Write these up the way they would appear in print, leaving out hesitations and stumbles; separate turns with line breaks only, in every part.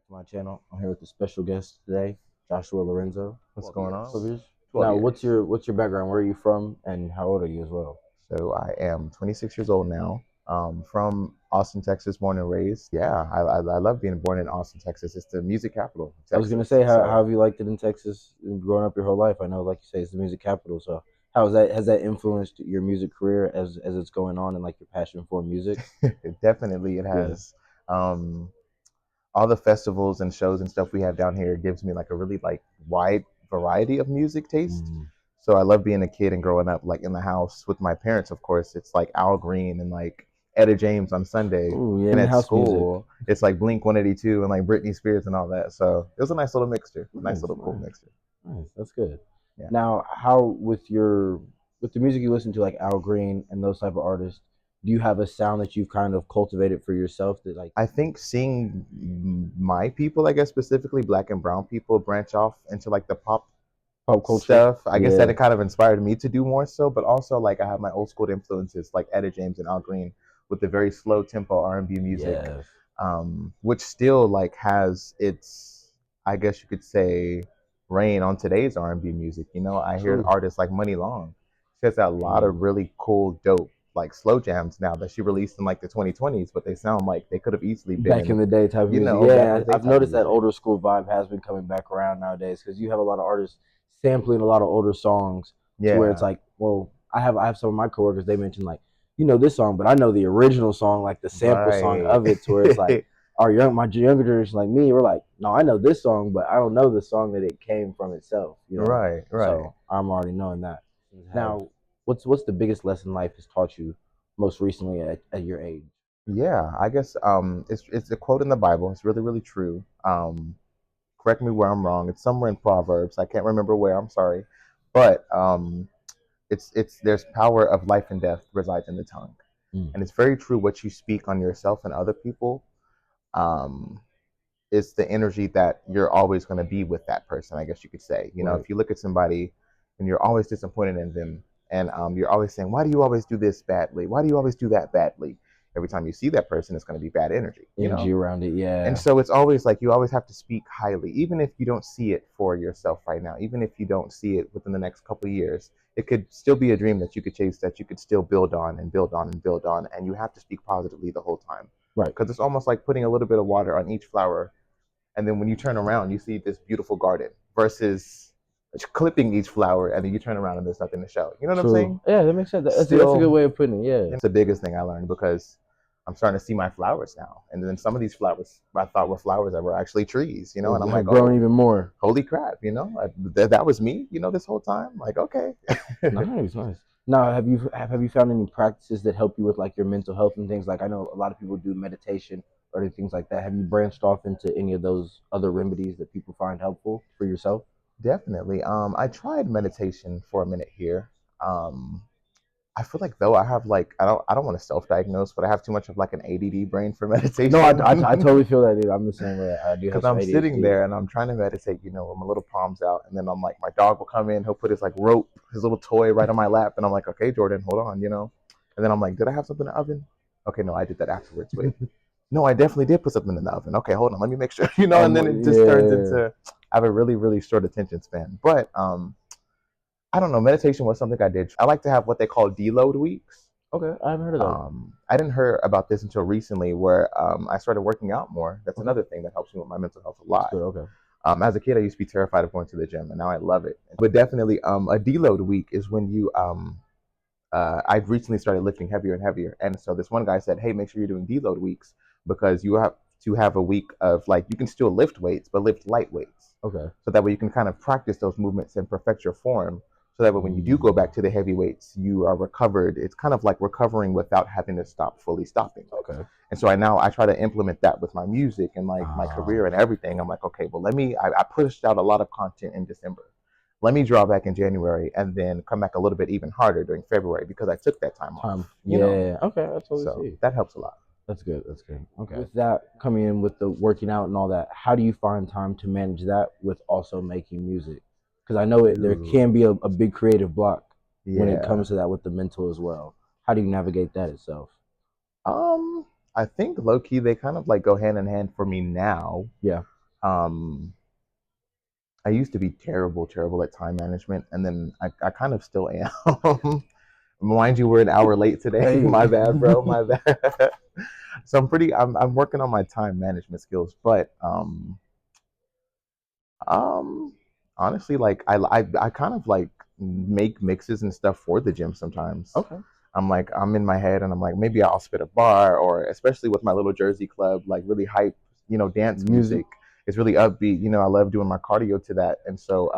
to my channel. I'm here with a special guest today, Joshua Lorenzo. What's
12
going
years.
on? 12 years.
12
Now,
years.
what's your background? Where are you from, and how old are you as well?
So I am 26 years old now. From Austin, Texas, born and raised. Yeah, I love being born in Austin, Texas. It's the music capital, of
I was gonna
Texas.
say, how
So
have you liked it in Texas, growing up your whole life? I know, like you say, it's the music capital. So, has that influenced your music career as it's going on, and like your passion for music?
definitely it
Yeah.
has. Um, all the festivals and shows and stuff we have down here gives me like a really like wide variety of music taste.
Mm.
So I love being a kid and growing up like in the house with my parents. Of course, it's like Al Green and like Etta James on Sunday,
Oh yeah,
and
in
at
house music.
school it's like Blink 182 and like Britney Spears and all that. So it was a nice little mixture, nice
Nice,
little cool
nice,
mixture.
nice. That's good.
Yeah.
Now, how with the music you listen to, like Al Green and those type of artists, do you have a sound that you've kind of cultivated for yourself that like
I think seeing my people, I guess specifically black and brown people, branch off into like the pop
pop culture?
stuff. I guess that
Yeah,
it kind of inspired me to do more so, but also like I have my old school influences like Etta James and Al Green with the very slow tempo R&B music,
yes,
which still like has its, I guess you could say, reign on today's R&B music. You know, I hear
true.
artists like Money Long. She has a lot
Yeah.
of really cool, dope like slow jams now that she released in like the 2020s, but they sound like they could have easily
Back in
been,
the day type of music.
back in
Yeah,
the day
I've
type of
noticed that
music.
older school vibe has been coming back around nowadays because you have a lot of artists sampling a lot of older songs to where it's
Yeah,
like, well, I have some of my coworkers, they mentioned like, this song, but I know the original song, like the sample song
right.
of it, to where it's like my younger generation like me, we're like, no, I know this song, but I don't know the song that it came from itself.
Right, right.
So I'm already knowing that. Now, what's the biggest lesson life has taught you most recently at your age?
Yeah, I guess it's a quote in the Bible. It's really, really true. Correct me where I'm wrong. It's somewhere in Proverbs. I can't remember where, I'm sorry. But it's there's power of life and death resides in the tongue.
Mm.
And it's very true what you speak on yourself and other people. Um is the energy that you're always going to be with that person, I guess you could say. You know,
Right.
if you look at somebody and you're always disappointed in them, and you're always saying, why do you always do this badly? Why do you always do that badly? Every time you see that person, it's going to be bad energy, you
Energy
know?
around it,
And
yeah.
so it's always like you always have to speak highly, even if you don't see it for yourself right now, even if you don't see it within the next couple of years. It could still be a dream that you could chase, that you could still build on and build on and build on. And you have to speak positively the whole time.
Right.
Because it's almost like putting a little bit of water on each flower, and then when you turn around you see this beautiful garden versus clipping each flower and then you turn around and there's nothing to show. You know what I'm
True.
saying?
Yeah, that makes sense. That's a good
Still,
way of putting it. Yeah.
it's the biggest thing I learned because I'm starting to see my flowers now, and then some of these flowers I thought were flowers that were actually trees, and I'm
Have
like,
grown
oh,
even more.
holy crap, that was me, this whole time, like, okay.
Nice, nice. Now, have you found any practices that help you with like your mental health and things? Like I know a lot of people do meditation or things like that. Have you branched off into any of those other remedies that people find helpful for yourself?
Definitely. I tried meditation for a minute here. um I feel like though I have like I don't want to self-diagnose, but I have too much of like an ADD brain for
No, I
meditation.
totally feel that, dude. I'm the same way. I do
Because
have some
I'm sitting
ADHD.
there and I'm trying to meditate, with my little palms out, and then I'm like, my dog will come in, he'll put his like rope, his little toy right on my lap, and I'm like, okay, Jordan, hold on. And then I'm like, did I have something in the oven? Okay, no, I did that afterwards. Wait, no, I definitely did put something in the oven. Okay, hold on, let me make sure, and then it just turns
Yeah.
into I have a really, really short attention span. But I don't know, meditation was something I did. I like to have what they call deload weeks.
Okay, I haven't heard of that.
I didn't hear about this until recently, where I started working out more. That's
Okay,
another thing that helps me with my mental health a
that's
lot.
good. Okay.
As a kid, I used to be terrified of going to the gym, and now I love it. But definitely, a deload week is when you. I've recently started lifting heavier and heavier, and so this one guy said, "Hey, make sure you're doing deload weeks because you have to have a week of like you can still lift weights, but lift light weights,
Okay.
so that way you can kind of practice those movements and perfect your form. So that way, when you do go
Mm,
back to the heavy weights, you are recovered. It's kind of like recovering without having to stop fully stopping.
okay.
And so I try to implement that with my music and like my
Ah,
career and everything. I'm like, okay, well, I pushed out a lot of content in December. Let me draw back in January and then come back a little bit even harder during February because I took that time
time.
off.
Yeah. Okay, I totally
So
see.
that helps a lot.
That's good. That's good. Okay. With that coming in with the working out and all that, how do you find time to manage that with also making music? Because I know there can
Ooh,
be a big creative block when it
yeah.
comes to that with the mental as well. How do you navigate that itself?
Um, I think low key they kind of like go hand in hand for me now.
Yeah.
Um, I used to be terrible at time management, and then I kind of still am. Mind you, we're an hour late today.
Hey.
My bad, bro. My bad. So I'm working on my time management skills, but um honestly, like I kind of like make mixes and stuff for the gym sometimes.
Okay.
I'm in my head and I'm like, maybe I'll spit a bar, or especially with my little Jersey club, like really hype, dance
Music.
music. It's really upbeat. I love doing my cardio to that. And so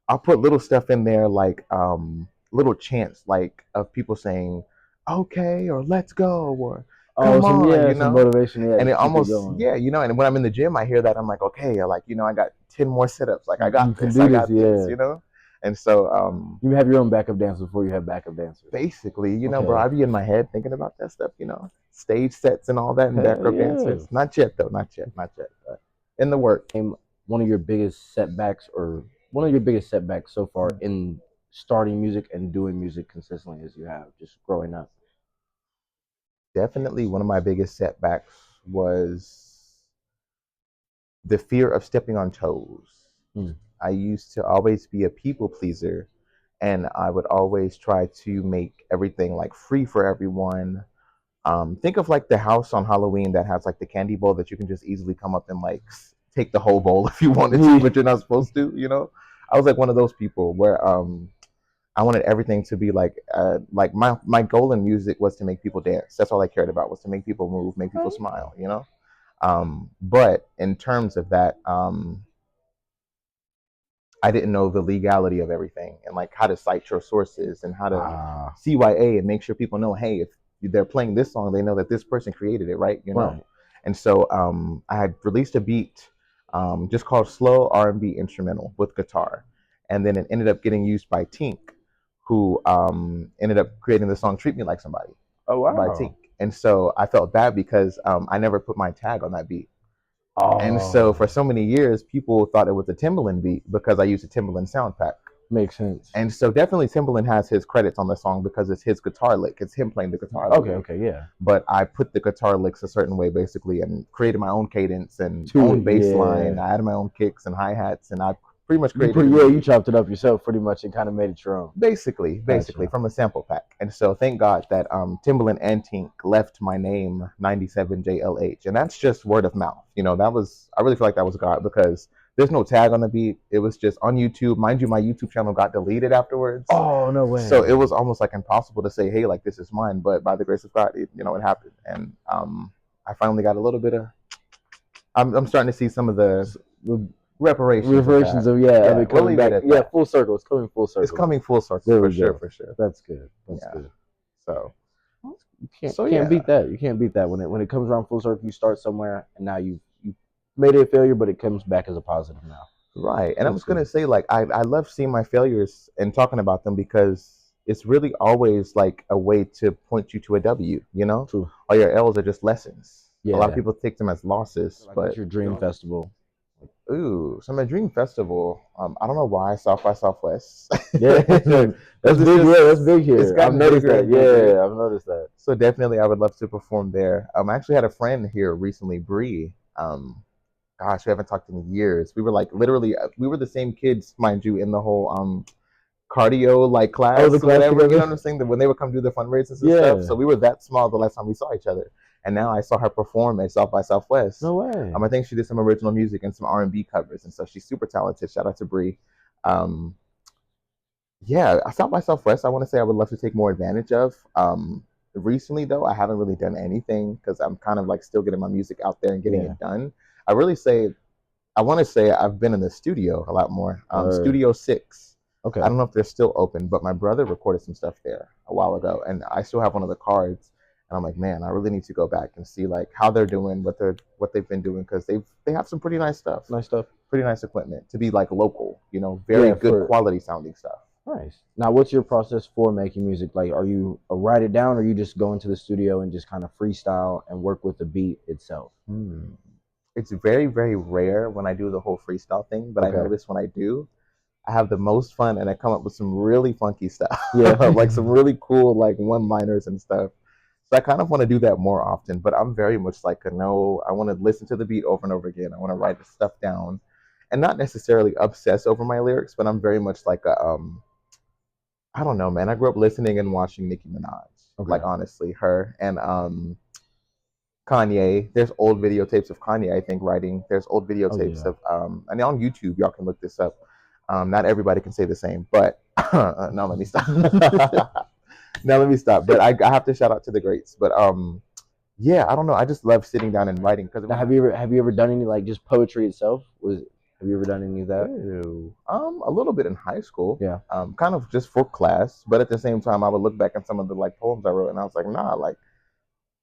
I'll put little stuff in there, like little chants, like of people saying okay, or let's go, or
Oh,
come
some
on,
yeah, some motivation, yeah,
and
to
it
keep it
almost,
going.
yeah, and when I'm in the gym I hear that, I'm like, okay, like, I got 10 more sit-ups, like I
You
got
can
this,
do
I
this,
got this,
yeah.
and so
You have your own backup dancers before you have backup dancers.
basically, bro,
Okay.
I be in my head thinking about that stuff, stage sets and all that, and
Hell
backup
yeah.
dancers. Not yet though, not yet, but in the works.
One of your biggest setbacks, or one of your biggest setbacks so far in starting music and doing music consistently as you have, just growing up?
Definitely one of my biggest setbacks was the fear of stepping on toes.
Hmm.
I used to always be a people pleaser, and I would always try to make everything like free for everyone. Think of like the house on Halloween that has like the candy bowl that you can just easily come up and like take the whole bowl if you wanted to, but you're not supposed to. I was like one of those people where I wanted everything to be like my goal in music was to make people dance. That's all I cared about, was to make people move, make people smile. But in terms of that, I didn't know the legality of everything, and like how to cite your sources and how to
Ah,
CYA and make sure people know, hey, if they're playing this song, they know that this person created it, right?
right.
And so I had released a beat just called Slow R&B Instrumental with guitar, and then it ended up getting used by Tink, who ended up creating the song "Treat Me Like Somebody"
Oh
by
wow.
Tink. And so I felt bad because I never put my tag on that beat. And so for
Oh,
so many years, people thought it was a Timbaland beat because I used a Timbaland sound pack.
makes sense.
And so definitely Timbaland has his credits on the song because it's his guitar lick. It's him playing the guitar, I
Okay,
believe.
okay, yeah.
But I put the guitar licks a certain way basically and created my own cadence and
To
own
it,
bass line.
yeah.
I added my own kicks and hi-hats, and I pretty much
You
created
pretty
a
yeah,
new
you
beat.
chopped it up yourself pretty much and kind of made it your own.
Basically
Gotcha.
from a sample pack. And so thank God that Timbaland and Tink left my name 97JLH. And that's just word of mouth. I really feel like that was God, because there's no tag on the beat. It was just on YouTube. Mind you, my YouTube channel got deleted afterwards.
Oh no
So it
way.
was almost like impossible to say, hey, like this is mine. But by the grace of God, it happened. And I finally got a little bit of, I'm starting to see some of the
The
reparations of
reversions
that.
of yeah, of
Yeah,
it
we'll
coming
leave it
back.
at
Yeah,
that.
full circle. It's coming full
It's
circle.
coming full circle
There
for
we
sure,
go.
for sure.
That's good. That's
Yeah.
good.
So
You can't
yeah,
beat that. You can't beat that when it comes around full circle. You start somewhere and now you made it a failure, but it comes back as a positive now.
right. And I
That's
was gonna
good.
say, like, I love seeing my failures and talking about them, because it's really always like a way to point you to a W.
True.
All your L's are just lessons. A lot of
Yeah.
people take them as losses,
Like what's
but
your dream festival?
ooh, so my dream festival. I don't know why South by Southwest.
Yeah, that's
Because it's
big.
just
Yeah, that's big
it's
here. I've
gotten
noticed
bigger
that.
and bigger.
Yeah, I've noticed that.
So definitely, I would love to perform there. I actually had a friend here recently, Bree. Gosh, we haven't talked in years. We were like literally, we were the same kids, mind you, in the whole cardio like
Oh, the
class,
class
whatever. You know
together.
what I'm saying? That when they would come do the fundraisers and stuff.
Yeah.
So we were that small the last time we saw each other. And now I saw her perform at South by Southwest.
No way.
I think she did some original music and some R&B covers, and so she's super talented. Shout out to Bree. Um, yeah, South by Southwest, I want to say I would love to take more advantage of. Recently, though, I haven't really done anything because I'm kind of like still getting my music out there and getting
Yeah.
it done. I really say, I want to say I've been in the studio a lot more.
Or
Studio 6. I
okay.
don't know if they're still open, but my brother recorded some stuff there a while ago, and I still have one of the cards. And I'm like, man, I really need to go back and see like how they're doing, what they've been doing, because they have some pretty nice stuff,
Nice stuff.
pretty nice equipment to be like local, very
Yeah,
good
for
quality sounding stuff.
nice. Now, what's your process for making music? Like, are you write it down, or you just go into the studio and just kind of freestyle and work with the beat itself?
Hmm. It's very, very rare when I do the whole freestyle thing, but I
Okay.
notice when I do, I have the most fun and I come up with some really funky stuff,
Yeah.
like some really cool like one-liners and stuff. So I kind of want to do that more often, but I'm very much like a no, I want to listen to the beat over and over again. I want to write the stuff down and not necessarily obsess over my lyrics, but I'm very much like a I don't know, man. I grew up listening and watching Nicki Minaj.
Okay.
Like honestly, her and Kanye. There's old videotapes of Kanye, I think, writing. There's old
Oh
videotapes
yeah.
of and on YouTube, y'all can look this up. Not everybody can say the same, but no, let me stop. Now let me stop. But I have to shout out to the greats. But yeah, I don't know. I just love sitting down and writing because it
Now,
reminds
have you ever done any like just poetry itself? Have you ever done any of that?
Ew. A little bit in high school.
Yeah.
Kind of just for class, but at the same time, I would look back at some of the like poems I wrote, and I was like, nah, like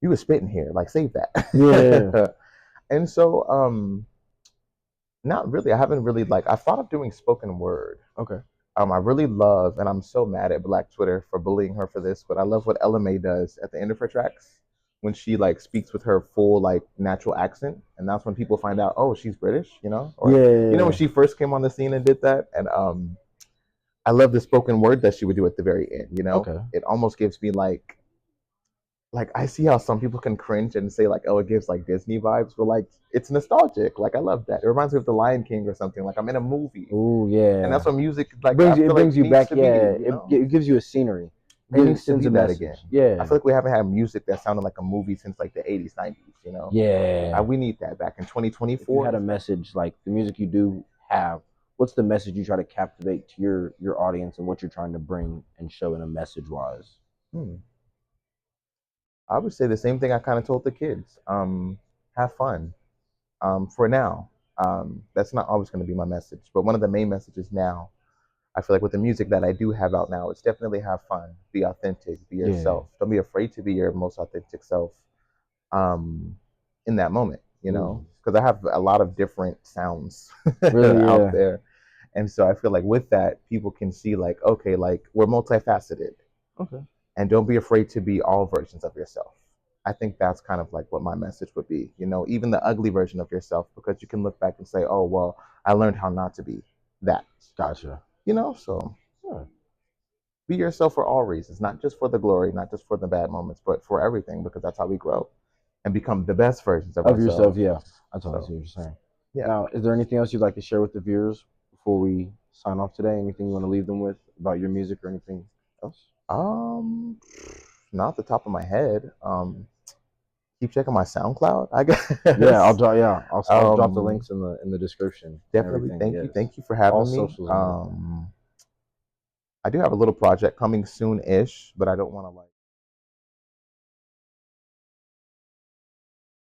you were spitting here, like save
Yeah.
that. And so, not really. I haven't really like. I thought of doing spoken word.
Okay.
I really love, and I'm so mad at Black Twitter for bullying her for this, but I love what Ella May does at the end of her tracks when she like speaks with her full like natural accent, and that's when people find out, oh, she's British, you know, or you know when
Yeah.
she first came on the scene and did that, and I love the spoken word that she would do at the very end. You know,
Okay.
it almost gives me like I see how some people can cringe and say like, oh, it gives like Disney vibes, but like it's nostalgic. Like I love that. It reminds me of The Lion King or something. Like I'm in a movie,
Oh
and
yeah.
that's what music like. I
It
feel like
brings you
needs
back.
to be.
Yeah.
You know,
It gives you a scenery.
it
It
needs to
sends
be
a
that
message.
again. I
Yeah.
feel like we haven't had music that sounded like a movie since like the 80s, 90s. You know,
Yeah.
we need that back in
If you
2024.
had a message like the music you do have, what's the message you try to captivate to your audience and what you're trying to bring and show in a message wise?
Hmm. I would say the same thing I kind of told the kids. Have fun. For now. That's not always going to be my message, but one of the main messages now, I feel like with the music that I do have out now, it's definitely have fun, be authentic, be
Yeah.
yourself. Don't be afraid to be your most authentic self um, in that moment, you know,
Ooh.
because I have a lot of different sounds
Really?
out
Yeah.
there. And so I feel like with that, people can see like, okay, like we're multifaceted
Okay.
and don't be afraid to be all versions of yourself. I think that's kind of like what my message would be, you know, even the ugly version of yourself, because you can look back and say, oh, well, I learned how not to be that,
Gotcha.
you know, so
Yeah.
be yourself for all reasons, not just for the glory, not just for the bad moments, but for everything, because that's how we grow and become the best versions of
Of yourself,
ourselves.
yeah. I totally see
So,
what you're saying.
yeah.
Now, is there anything else you'd like to share with the viewers before we sign off today? Anything you want to leave them with about your music or anything else?
Um, Not the top of my head. Keep checking my SoundCloud, I
Yeah,
guess.
I'll drop the
um,
links in the description and
Definitely,
everything.
thank you,
Yes,
thank you for
all
having me.
socials and everything.
I do have a little project coming soon-ish, but I don't want to like